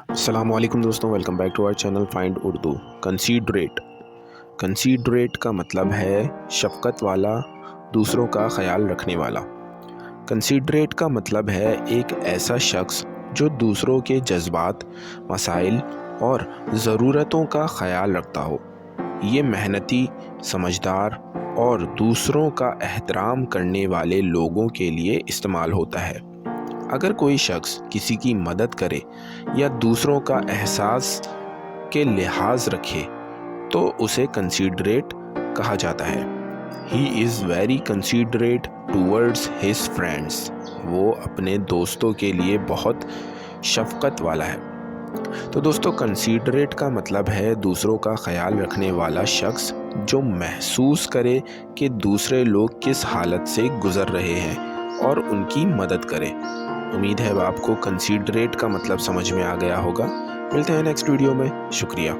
السلام علیکم دوستوں، welcome back to our channel find Urdu. Considerate کا مطلب ہے شفقت والا، دوسروں کا خیال رکھنے والا۔ کنسیڈریٹ کا مطلب ہے ایک ایسا شخص جو دوسروں کے جذبات، مسائل اور ضرورتوں کا خیال رکھتا ہو۔ یہ محنتی، سمجھدار اور دوسروں کا احترام کرنے والے لوگوں کے لیے استعمال ہوتا ہے۔ اگر کوئی شخص کسی کی مدد کرے یا دوسروں کا احساس کے لحاظ رکھے تو اسے کنسیڈریٹ کہا جاتا ہے۔ He is very considerate towards his friends۔ وہ اپنے دوستوں کے لیے بہت شفقت والا ہے۔ تو دوستوں، کنسیڈریٹ کا مطلب ہے دوسروں کا خیال رکھنے والا شخص جو محسوس کرے کہ دوسرے لوگ کس حالت سے گزر رہے ہیں اور ان کی مدد کرے۔ امید ہے آپ کو کنسیڈریٹ کا مطلب سمجھ میں آ گیا ہوگا۔ ملتے ہیں نیکسٹ ویڈیو میں۔ شکریہ۔